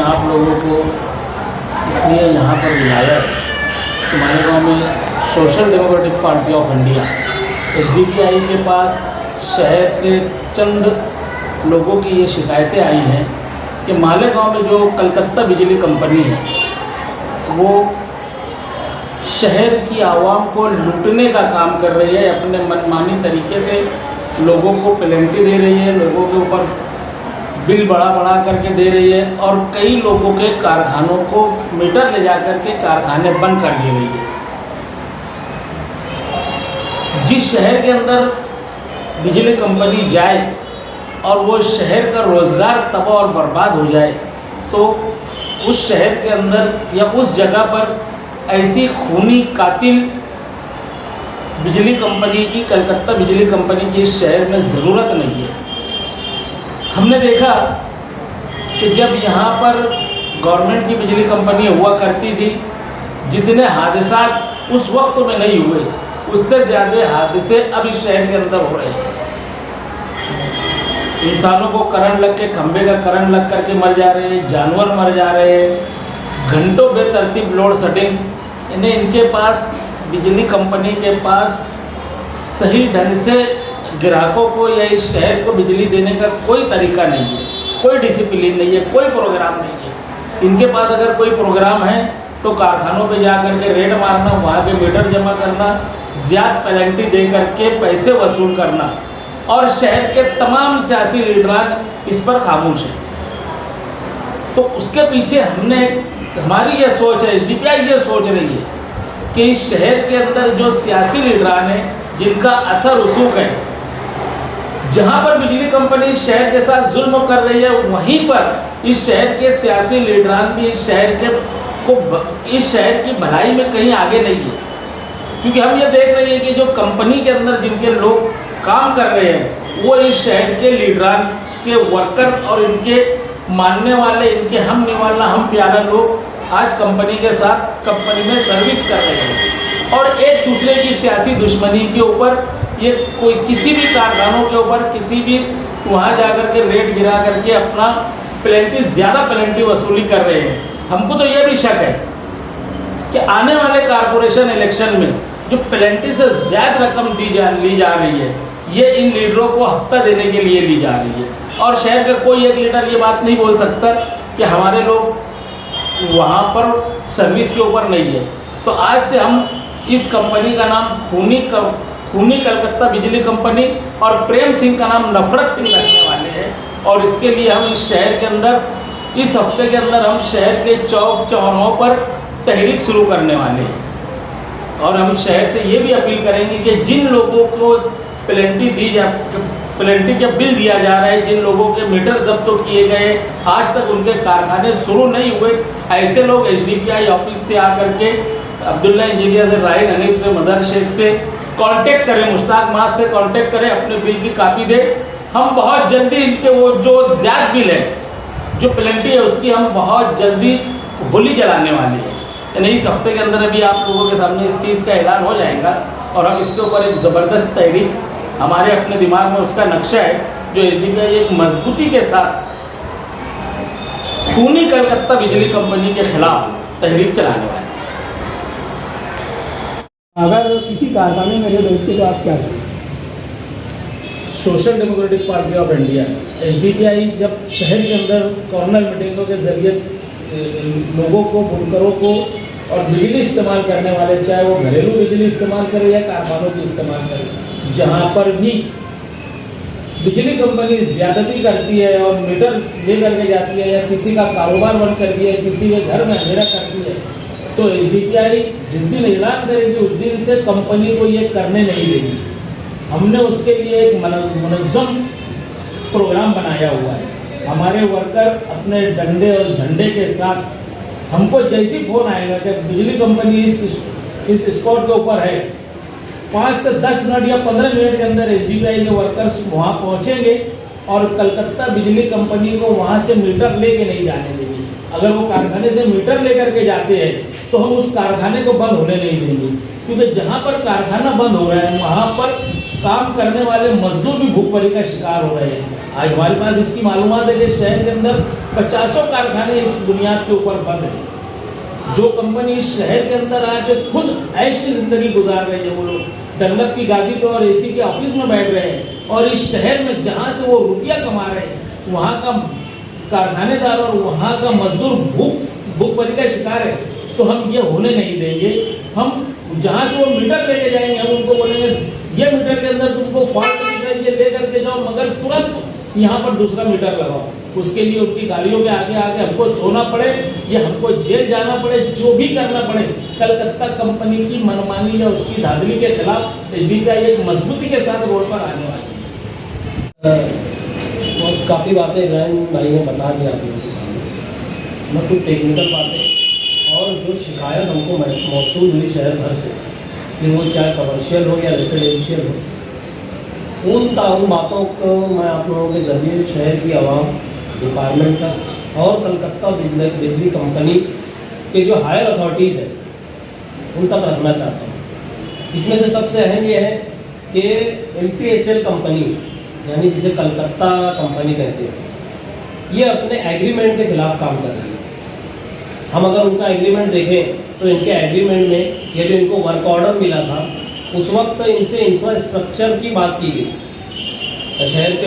आप लोगों को इसलिए यहाँ पर बुलाया है कि मालेगांव में social democratic party of India SDPI के पास शहर से चंद लोगों की ये शिकायतें आई हैं कि मालेगांव में जो कलकत्ता बिजली कंपनी है वो शहर की आवाम को लूटने का काम कर रही है, अपने मनमानी तरीके से लोगों को पेनल्टी दे रही है, लोगों के ऊपर बिल बढ़ा करके दे रही है और कई लोगों के कारखानों को मीटर ले जा करके कारखाने बंद कर दिए गई है। जिस शहर के अंदर बिजली कंपनी जाए और वो शहर का रोज़गार तबाह और बर्बाद हो जाए तो उस शहर के अंदर या उस जगह पर ऐसी खूनी कातिल बिजली कंपनी की, कलकत्ता बिजली कंपनी की इस शहर में ज़रूरत नहीं है। हमने देखा कि जब यहाँ पर गवर्नमेंट की बिजली कंपनी हुआ करती थी, जितने हादसा उस वक्त में नहीं हुए उससे ज़्यादा हादसे अब इस शहर के अंदर हो रहे हैं। इंसानों को करंट लग के, खंभे का करंट लग करके मर जा रहे हैं, जानवर मर जा रहे हैं, घंटों बेतरतीब लोड शेडिंग। इन्हें इनके पास बिजली कंपनी के पास सही ढंग से ग्राहकों को या इस शहर को बिजली देने का कोई तरीका नहीं है, कोई डिसिप्लिन नहीं है, कोई प्रोग्राम नहीं है। इनके पास अगर कोई प्रोग्राम है तो कारखानों पे जा करके रेड मारना, वहाँ पे मीटर जमा करना, ज़्यादा पेनल्टी दे करके पैसे वसूल करना और शहर के तमाम सियासी लीडरान इस पर खामोश हैं। तो उसके पीछे हमारी ये सोच है, SDPI ये सोच रही है कि इस शहर के अंदर जो सियासी लीडरान हैं जिनका असर रसूख है, जहाँ पर बिजली कंपनी इस शहर के साथ जुल्म कर रही है वहीं पर इस शहर के सियासी लीडरान भी इस शहर की भलाई में कहीं आगे नहीं है। क्योंकि हम ये देख रहे हैं कि जो कंपनी के अंदर जिनके लोग काम कर रहे हैं वो इस शहर के लीडरान के वर्कर और इनके मानने वाले, इनके हम निवाला हम प्यारा लोग आज कंपनी के साथ कंपनी में सर्विस कर रहे हैं और एक दूसरे की सियासी दुश्मनी के ऊपर ये कोई किसी भी कारखानों के ऊपर किसी भी वहाँ जाकर के रेट गिरा करके अपना ज़्यादा पेनल्टी वसूली कर रहे हैं। हमको तो ये भी शक है कि आने वाले कारपोरेशन इलेक्शन में जो पेनल्टी से ज़्यादा रकम ली जा रही है ये इन लीडरों को हफ्ता देने के लिए ली जा रही है और शहर का कोई एक लीडर ये बात नहीं बोल सकता कि हमारे लोग वहाँ पर सर्विस के ऊपर नहीं है। तो आज से हम इस कंपनी का नाम खूनी कलकत्ता बिजली कंपनी और प्रेम सिंह का नाम नफरत सिंह रखने वाले हैं और इसके लिए हम इस शहर के अंदर इस हफ्ते के अंदर हम शहर के चौक चौराहों पर तहरीक शुरू करने वाले हैं और हम शहर से ये भी अपील करेंगे कि जिन लोगों को पेनल्टी का बिल दिया जा रहा है, जिन लोगों के मीटर जब्त तो किए गए, आज तक उनके कारखाने शुरू नहीं हुए, ऐसे लोग SDPI ऑफिस से आकर के अब्दुल्ला इंजीनियर से, राहिल हनीफ से, मदर शेख से कांटेक्ट करें, मुश्ताक माज से कांटेक्ट करें, अपने बिल की कापी दें। हम बहुत जल्दी इनके वो जो ज़्यादा बिल है, जो पेनल्टी है उसकी हम बहुत जल्दी होली जलाने वाले हैं। यानी इस हफ्ते के अंदर अभी आप लोगों के सामने इस चीज़ का ऐलान हो जाएगा और हम इसके ऊपर एक ज़बरदस्त तहरीक, हमारे अपने दिमाग में उसका नक्शा है जो SDPI एक मजबूती के साथ खूनी कलकत्ता बिजली कंपनी के खिलाफ तहरीक चलाने वाले। अगर किसी कारखाने में रेड होती है तो आप क्या करें? Social democratic party of India SDPI जब शहर के अंदर कॉर्नर मीटिंगों के जरिए लोगों को, बुनकरों को और बिजली इस्तेमाल करने वाले, चाहे वो घरेलू बिजली इस्तेमाल करें या कारखानों की इस्तेमाल करें, जहाँ पर भी बिजली कंपनी ज़्यादती करती है और मीटर ले करके जाती है या किसी का कारोबार बंद करती है, किसी के घर में अंधेरा करती है, तो SDPI जिस दिन ऐलान करेगी उस दिन से कंपनी को ये करने नहीं देगी। हमने उसके लिए एक मुनज़्ज़म प्रोग्राम बनाया हुआ है। हमारे वर्कर अपने डंडे और झंडे के साथ हमको जैसी फ़ोन आएगा कि बिजली कंपनी इस स्पॉट के ऊपर है, 5 से 10 मिनट या 15 मिनट के अंदर SDPI के वर्कर्स वहाँ पहुँचेंगे और कलकत्ता बिजली कंपनी को वहाँ से मीटर लेके नहीं जाने देंगे। अगर वो कारखाने से मीटर लेकर के जाते हैं तो हम उस कारखाने को बंद होने नहीं देंगे, क्योंकि जहाँ पर कारखाना बंद हो रहा है वहाँ पर काम करने वाले मजदूर भी भूखमरी का शिकार हो रहे हैं। आज हमारे पास इसकी मालूमात है कि शहर के अंदर 50 कारखाने इस बुनियाद के ऊपर बंद हैं। जो कंपनी इस शहर के अंदर आके खुद ऐश की ज़िंदगी गुजार रहे हैं, वो लोग डनलप की गादी पे और एसी के ऑफिस में बैठ रहे हैं, और इस शहर में जहाँ से वो रुपया कमा रहे हैं, वहाँ का कारखानेदार और वहाँ का मजदूर भूखमरी का शिकार है। तो हम ये होने नहीं देंगे। हम जहाँ से वो मीटर लेके जाएंगे, हम उनको बोलेंगे ये मीटर के अंदर तुमको फॉल्ट दिख रहा है, ये ले करके जाओ, मगर तुरंत यहाँ पर दूसरा मीटर लगाओ। उसके लिए उनकी गाड़ियों के आगे आगे हमको सोना पड़े या हमको जेल जाना पड़े, जो भी करना पड़े, कलकत्ता कंपनी की मनमानी या उसकी धांधली के खिलाफ एसडीपीआई एक मजबूती के साथ रोड पर आने वाली है। बहुत काफ़ी बातें इब्राहिम भाई ने बता दिया आप लोगों के सामने। मैं कुछ टेक्निकल बातें और जो शिकायत हमको मौसूल हुई शहर भर से, कि वो चाहे कमर्शियल हो या रेजिडेंशियल हो, उन बातों को मैं आप लोगों के ज़रिए शहर की आवाम, डिपार्टमेंट तक और कलकत्ता बिजली कंपनी के जो हायर अथॉरिटीज़ हैं उन तक रखना चाहता हूँ। इसमें से सबसे अहम ये है कि MPSL कंपनी, यानी जिसे कलकत्ता कंपनी कहते हैं, ये अपने एग्रीमेंट के खिलाफ काम कर रही है। हम अगर उनका एग्रीमेंट देखें तो इनके एग्रीमेंट में ये जो इनको वर्क ऑर्डर मिला था, उस वक्त इनसे इंफ्रास्ट्रक्चर की बात की गई। शहर के